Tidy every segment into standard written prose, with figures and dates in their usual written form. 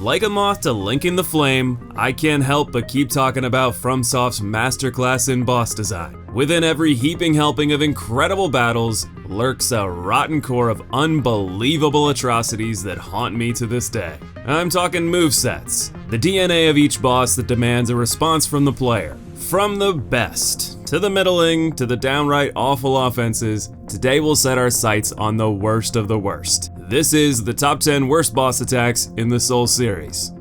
Like a moth to linking the flame, I can't help but keep talking about FromSoft's masterclass in boss design. Within every heaping helping of incredible battles lurks a rotten core of unbelievable atrocities that haunt me to this day. I'm talking movesets, the DNA of each boss that demands a response from the player. From the best, to the middling, to the downright awful offenses, today we'll set our sights on the worst of the worst. This is the top 10 worst boss attacks in the Soul series.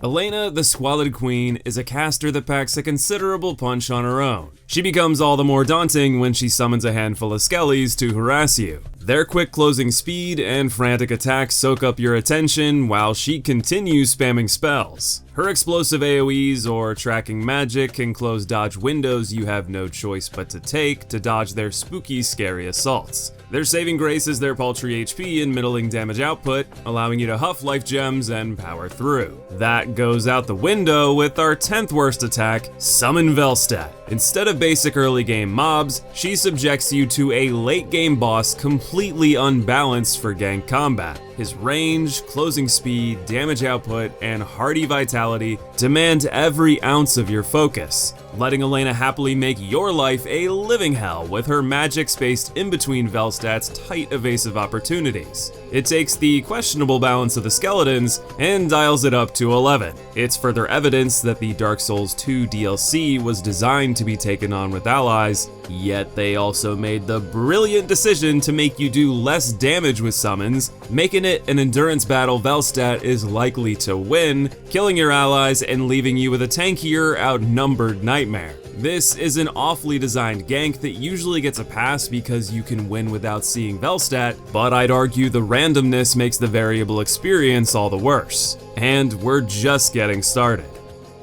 Elana, the Squalid Queen, is a caster that packs a considerable punch on her own. She becomes all the more daunting when she summons a handful of skellies to harass you. Their quick closing speed and frantic attacks soak up your attention while she continues spamming spells. Her explosive AoEs or tracking magic can close dodge windows you have no choice but to take to dodge their spooky, scary assaults. Their saving grace is their paltry HP and middling damage output, allowing you to huff life gems and power through. That goes out the window with our 10th worst attack, Summon Velstadt. Instead of basic early game mobs, she subjects you to a late game boss completely unbalanced for gank combat. His range, closing speed, damage output, and hearty vitality demand every ounce of your focus, letting Elana happily make your life a living hell with her magic spaced in between Velstadt's tight evasive opportunities. It takes the questionable balance of the skeletons and dials it up to 11. It's further evidence that the Dark Souls 2 DLC was designed to be taken on with allies, yet they also made the brilliant decision to make you do less damage with summons, making it an endurance battle Velstadt is likely to win, killing your allies and leaving you with a tankier, outnumbered nightmare. This is an awfully designed gank that usually gets a pass because you can win without seeing Velstadt, but I'd argue the randomness makes the variable experience all the worse. And we're just getting started.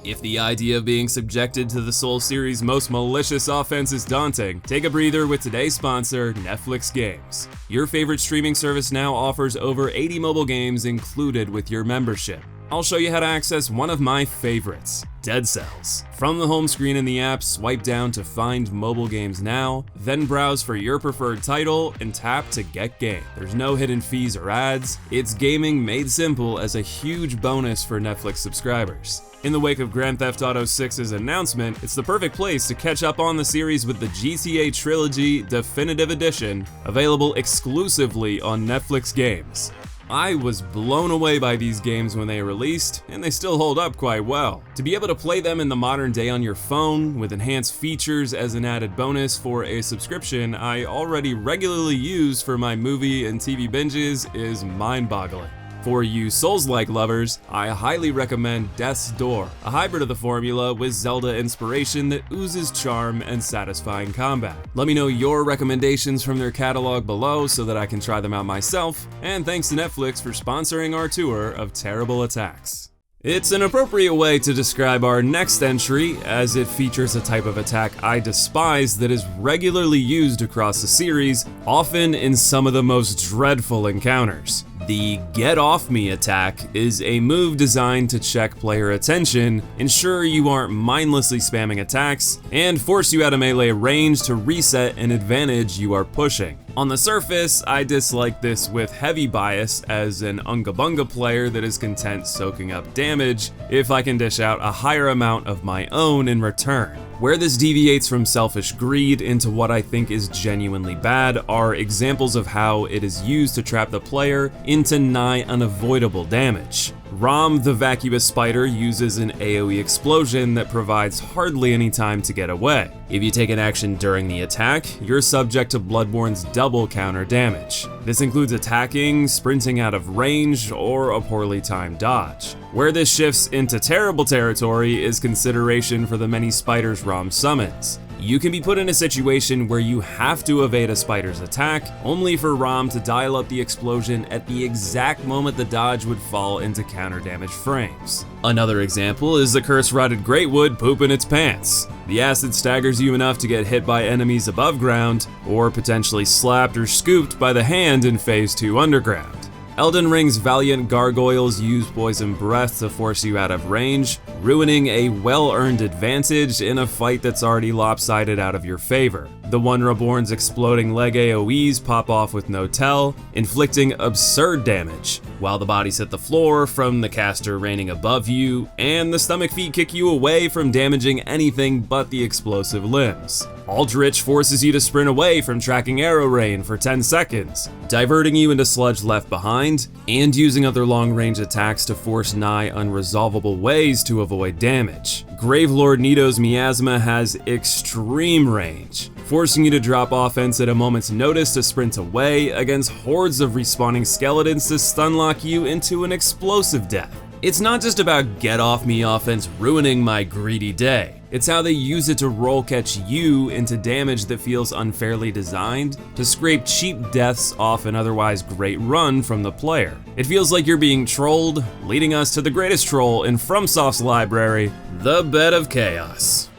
If the idea of being subjected to the Soul series' most malicious offense is daunting, take a breather with today's sponsor, Netflix Games. Your favorite streaming service now offers over 80 mobile games included with your membership. I'll show you how to access one of my favorites, Dead Cells. From the home screen in the app, swipe down to find mobile games now, then browse for your preferred title and tap to get game. There's no hidden fees or ads. It's gaming made simple as a huge bonus for Netflix subscribers. In the wake of Grand Theft Auto 6's announcement, it's the perfect place to catch up on the series with the GTA Trilogy Definitive Edition, available exclusively on Netflix Games. I was blown away by these games when they released, and they still hold up quite well. To be able to play them in the modern day on your phone, with enhanced features as an added bonus for a subscription I already regularly use for my movie and TV binges, is mind-boggling. For you Souls-like lovers, I highly recommend Death's Door, a hybrid of the formula with Zelda inspiration that oozes charm and satisfying combat. Let me know your recommendations from their catalog below so that I can try them out myself, and thanks to Netflix for sponsoring our tour of terrible attacks. It's an appropriate way to describe our next entry, as it features a type of attack I despise that is regularly used across the series, often in some of the most dreadful encounters. The Get Off Me attack is a move designed to check player attention, ensure you aren't mindlessly spamming attacks, and force you out of melee range to reset an advantage you are pushing. On the surface, I dislike this with heavy bias as an Unga Bunga player that is content soaking up damage if I can dish out a higher amount of my own in return. Where this deviates from selfish greed into what I think is genuinely bad are examples of how it is used to trap the player into nigh unavoidable damage. Rom the Vacuous Spider uses an AoE explosion that provides hardly any time to get away. If you take an action during the attack, you're subject to Bloodborne's double counter damage. This includes attacking, sprinting out of range, or a poorly timed dodge. Where this shifts into terrible territory is consideration for the many spiders Rom summons. You can be put in a situation where you have to evade a spider's attack, only for Rom to dial up the explosion at the exact moment the dodge would fall into counter damage frames. Another example is the curse-rotted Greatwood pooping its pants. The acid staggers you enough to get hit by enemies above ground, or potentially slapped or scooped by the hand in Phase 2 Underground. Elden Ring's valiant gargoyles use poison breath to force you out of range, ruining a well-earned advantage in a fight that's already lopsided out of your favor. The One Reborn's exploding leg AoEs pop off with no tell, inflicting absurd damage, while the bodies hit the floor from the caster raining above you, and the stomach feet kick you away from damaging anything but the explosive limbs. Aldrich forces you to sprint away from tracking arrow rain for 10 seconds, diverting you into sludge left behind, and using other long-range attacks to force nigh unresolvable ways to avoid damage. Gravelord Nito's miasma has extreme range, forcing you to drop offense at a moment's notice to sprint away against hordes of respawning skeletons to stunlock you into an explosive death. It's not just about get-off-me offense ruining my greedy day. It's how they use it to roll catch you into damage that feels unfairly designed to scrape cheap deaths off an otherwise great run from the player. It feels like you're being trolled, leading us to the greatest troll in FromSoft's library, the Bed of Chaos.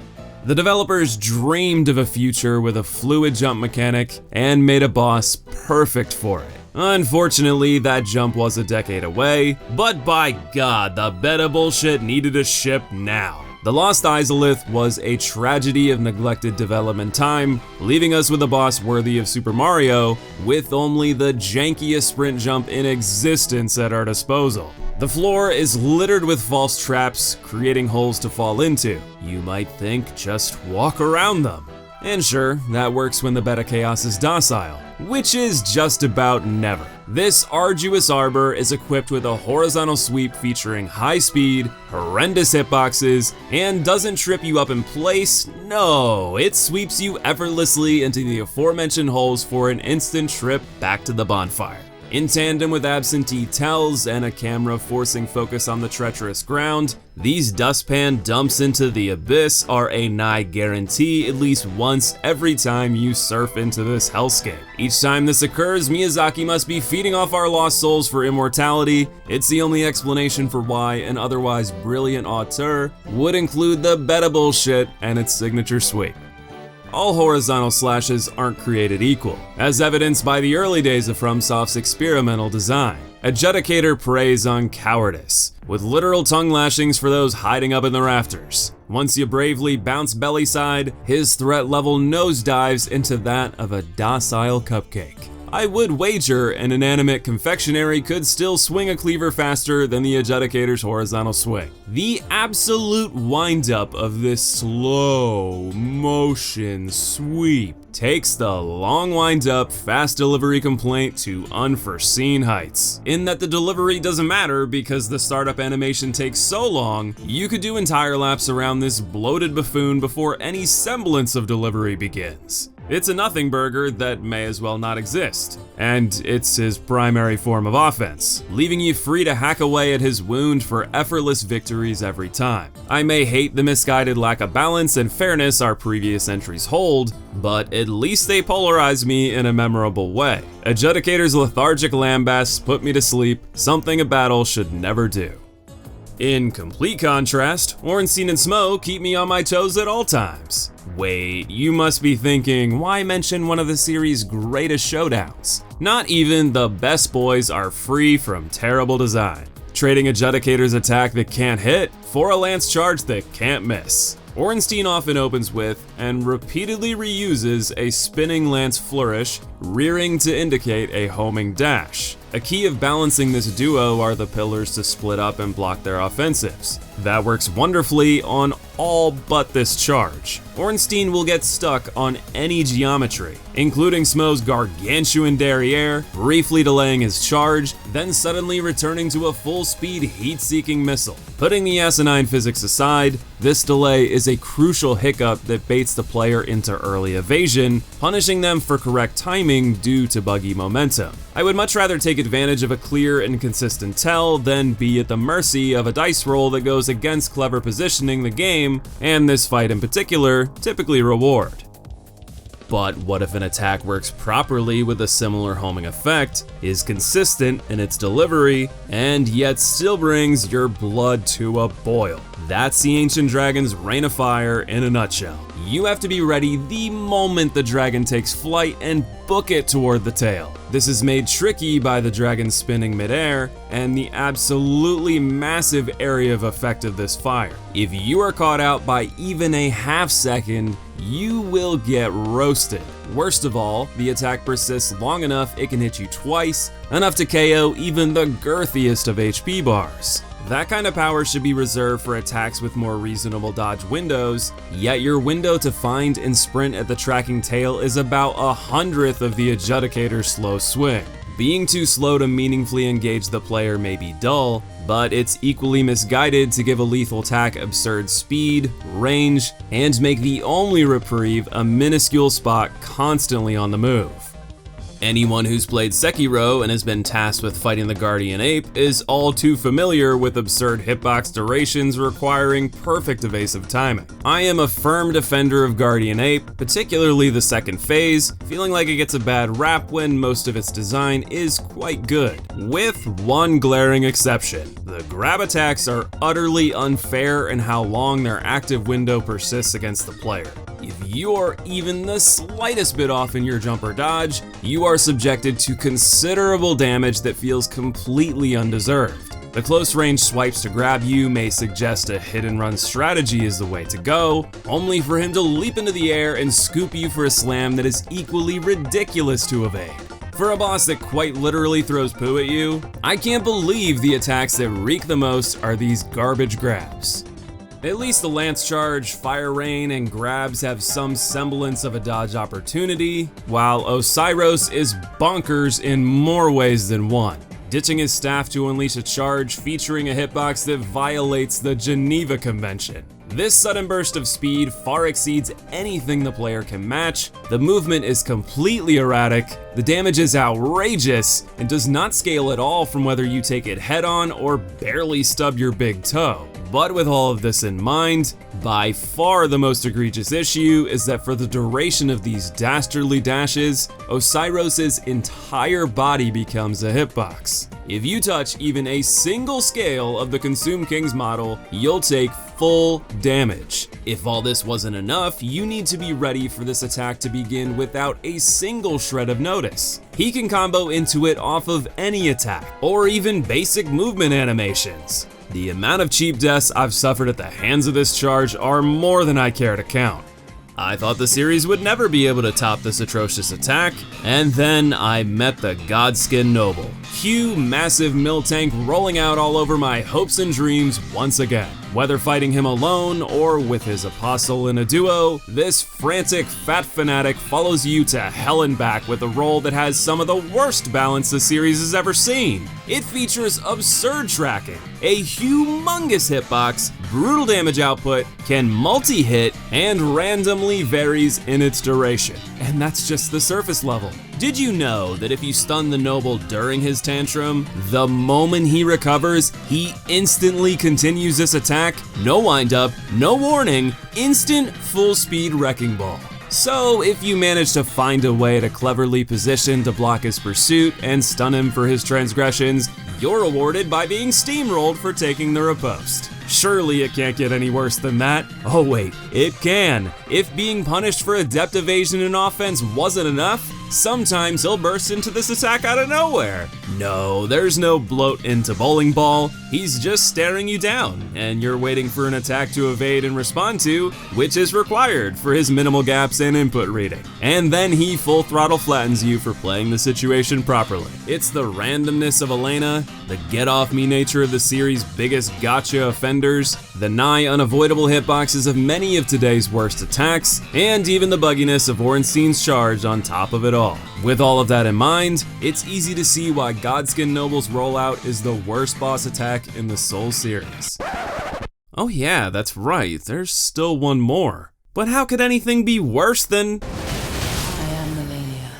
The developers dreamed of a future with a fluid jump mechanic and made a boss perfect for it. Unfortunately, that jump was a decade away, but by God, the Bed of Bullshit needed a ship now. The Lost Izalith was a tragedy of neglected development time, leaving us with a boss worthy of Super Mario, with only the jankiest sprint jump in existence at our disposal. The floor is littered with false traps, creating holes to fall into. You might think, just walk around them. And sure, that works when the Bed of Chaos is docile, which is just about never. This arduous arbor is equipped with a horizontal sweep featuring high speed, horrendous hitboxes, and doesn't trip you up in place. No, it sweeps you effortlessly into the aforementioned holes for an instant trip back to the bonfire. In tandem with absentee tells and a camera forcing focus on the treacherous ground, these dustpan dumps into the abyss are a nigh guarantee at least once every time you surf into this hellscape. Each time this occurs, Miyazaki must be feeding off our lost souls for immortality. It's the only explanation for why an otherwise brilliant auteur would include the Bed of Bullshit and its signature sweep. All horizontal slashes aren't created equal, as evidenced by the early days of FromSoft's experimental design. Adjudicator preys on cowardice, with literal tongue lashings for those hiding up in the rafters. Once you bravely bounce belly side, his threat level nosedives into that of a docile cupcake. I would wager an inanimate confectionery could still swing a cleaver faster than the Adjudicator's horizontal swing. The absolute wind-up of this slow motion sweep takes the long wind-up, fast delivery complaint to unforeseen heights, in that the delivery doesn't matter because the startup animation takes so long, you could do entire laps around this bloated buffoon before any semblance of delivery begins. It's a nothing burger that may as well not exist, and it's his primary form of offense, leaving you free to hack away at his wound for effortless victories every time. I may hate the misguided lack of balance and fairness our previous entries hold, but at least they polarize me in a memorable way. Adjudicator's lethargic lambast put me to sleep, something a battle should never do. In complete contrast, Ornstein and Smo keep me on my toes at all times. Wait, you must be thinking, why mention one of the series' greatest showdowns? Not even the best boys are free from terrible design. Trading Adjudicator's attack that can't hit for a lance charge that can't miss. Ornstein often opens with, and repeatedly reuses, a spinning lance flourish, rearing to indicate a homing dash. A key of balancing this duo are the pillars to split up and block their offensives. That works wonderfully on all but this charge. Ornstein will get stuck on any geometry, including Smo's gargantuan derriere, briefly delaying his charge, then suddenly returning to a full-speed heat-seeking missile. Putting the asinine physics aside, this delay is a crucial hiccup that baits the player into early evasion, punishing them for correct timing due to buggy momentum. I would much rather take advantage of a clear and consistent tell than be at the mercy of a dice roll that goes against clever positioning the game, and this fight in particular, typically reward. But what if an attack works properly with a similar homing effect, is consistent in its delivery, and yet still brings your blood to a boil? That's the Ancient Dragon's Reign of Fire in a nutshell. You have to be ready the moment the dragon takes flight and book it toward the tail. This is made tricky by the dragon spinning midair and the absolutely massive area of effect of this fire. If you are caught out by even a half second, you will get roasted. Worst of all, the attack persists long enough it can hit you twice, enough to KO even the girthiest of HP bars. That kind of power should be reserved for attacks with more reasonable dodge windows, yet your window to find and sprint at the tracking tail is about 1/100th of the Adjudicator's slow swing. Being too slow to meaningfully engage the player may be dull, but it's equally misguided to give a lethal attack absurd speed, range, and make the only reprieve a minuscule spot constantly on the move. Anyone who's played Sekiro and has been tasked with fighting the Guardian Ape is all too familiar with absurd hitbox durations requiring perfect evasive timing. I am a firm defender of Guardian Ape, particularly the second phase, feeling like it gets a bad rap when most of its design is quite good. With one glaring exception, the grab attacks are utterly unfair in how long their active window persists against the player. If you're even the slightest bit off in your jump or dodge, you are subjected to considerable damage that feels completely undeserved. The close range swipes to grab you may suggest a hit and run strategy is the way to go, only for him to leap into the air and scoop you for a slam that is equally ridiculous to evade. For a boss that quite literally throws poo at you, I can't believe the attacks that reek the most are these garbage grabs. At least the Lance Charge, Fire Rain, and grabs have some semblance of a dodge opportunity, while Oceiros is bonkers in more ways than one, ditching his staff to unleash a charge featuring a hitbox that violates the Geneva Convention. This sudden burst of speed far exceeds anything the player can match, the movement is completely erratic, the damage is outrageous, and does not scale at all from whether you take it head on or barely stub your big toe. But with all of this in mind, by far the most egregious issue is that for the duration of these dastardly dashes, Oceiros' entire body becomes a hitbox. If you touch even a single scale of the Consume King's model, you'll take full damage. If all this wasn't enough, you need to be ready for this attack to begin without a single shred of notice. He can combo into it off of any attack, or even basic movement animations. The amount of cheap deaths I've suffered at the hands of this charge are more than I care to count. I thought the series would never be able to top this atrocious attack, and then I met the Godskin Noble. Cue massive mill tank rolling out all over my hopes and dreams once again. Whether fighting him alone or with his apostle in a duo, this frantic fat fanatic follows you to hell and back with a role that has some of the worst balance the series has ever seen. It features absurd tracking, a humongous hitbox, brutal damage output, can multi-hit, and randomly varies in its duration. And that's just the surface level. Did you know that if you stun the noble during his tantrum, the moment he recovers, he instantly continues this attack? No wind-up, no warning, instant full-speed wrecking ball. So if you manage to find a way to cleverly position to block his pursuit and stun him for his transgressions, you're rewarded by being steamrolled for taking the riposte. Surely it can't get any worse than that. Oh wait, it can. If being punished for adept evasion and offense wasn't enough, sometimes he'll burst into this attack out of nowhere. No, there's no bloat into bowling ball. He's just staring you down, and you're waiting for an attack to evade and respond to, which is required for his minimal gaps and input reading. And then he full throttle flattens you for playing the situation properly. It's the randomness of Elana, the get off me nature of the series' biggest gotcha offenders, the nigh unavoidable hitboxes of many of today's worst attacks, and even the bugginess of Ornstein's charge on top of it all. With all of that in mind, it's easy to see why Godskin Noble's rollout is the worst boss attack in the Soul series. Oh yeah, that's right, there's still one more. But how could anything be worse than... I am Malenia,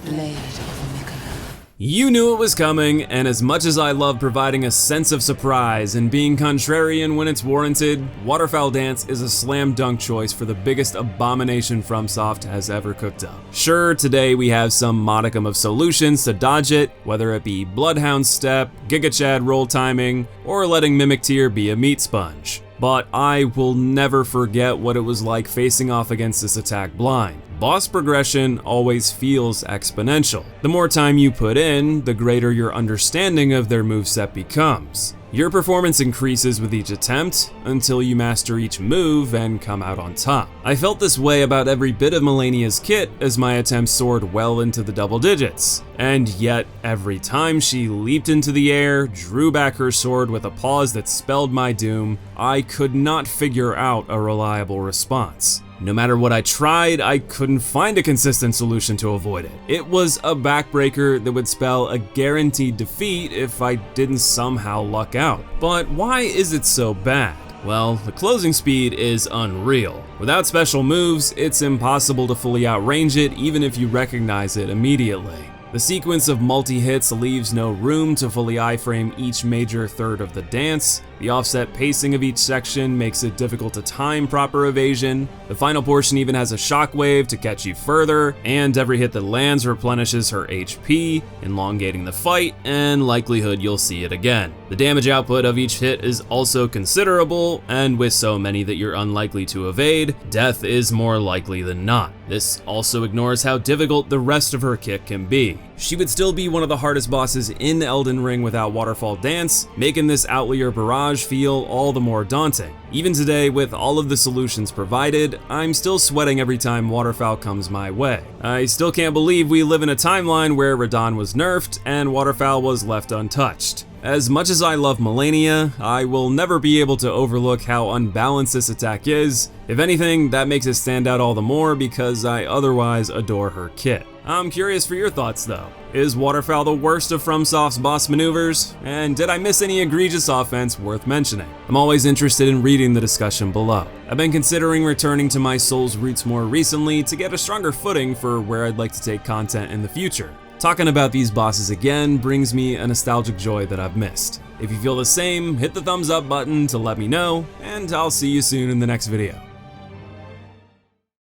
Blade of Microscope. You knew it was coming, and as much as I love providing a sense of surprise and being contrarian when it's warranted, Waterfowl Dance is a slam dunk choice for the biggest abomination FromSoft has ever cooked up. Sure, today we have some modicum of solutions to dodge it, whether it be Bloodhound Step, Giga Chad roll timing, or letting Mimic Tear be a meat sponge. but I will never forget what it was like facing off against this attack blind. Boss progression always feels exponential. The more time you put in, the greater your understanding of their moveset becomes. Your performance increases with each attempt until you master each move and come out on top. I felt this way about every bit of Malenia's kit as my attempts soared well into the double digits. And yet, every time she leaped into the air, drew back her sword with a pause that spelled my doom, I could not figure out a reliable response. No matter what I tried, I couldn't find a consistent solution to avoid it. It was a backbreaker that would spell a guaranteed defeat if I didn't somehow luck out. But why is it so bad? Well, the closing speed is unreal. Without special moves, it's impossible to fully outrange it even if you recognize it immediately. The sequence of multi-hits leaves no room to fully iframe each major third of the dance. The offset pacing of each section makes it difficult to time proper evasion. The final portion even has a shockwave to catch you further, and every hit that lands replenishes her HP, elongating the fight and likelihood you'll see it again. The damage output of each hit is also considerable, and with so many that you're unlikely to evade, death is more likely than not. This also ignores how difficult the rest of her kit can be. She would still be one of the hardest bosses in Elden Ring without Waterfall Dance, making this Outlier Barrage feel all the more daunting. Even today, with all of the solutions provided, I'm still sweating every time Waterfowl comes my way. I still can't believe we live in a timeline where Radahn was nerfed and Waterfowl was left untouched. As much as I love Malenia, I will never be able to overlook how unbalanced this attack is. If anything, that makes it stand out all the more because I otherwise adore her kit. I'm curious for your thoughts though. Is Waterfowl the worst of FromSoft's boss maneuvers? And did I miss any egregious offense worth mentioning? I'm always interested in reading the discussion below. I've been considering returning to my Souls roots more recently to get a stronger footing for where I'd like to take content in the future. Talking about these bosses again brings me a nostalgic joy that I've missed. If you feel the same, hit the thumbs up button to let me know, and I'll see you soon in the next video.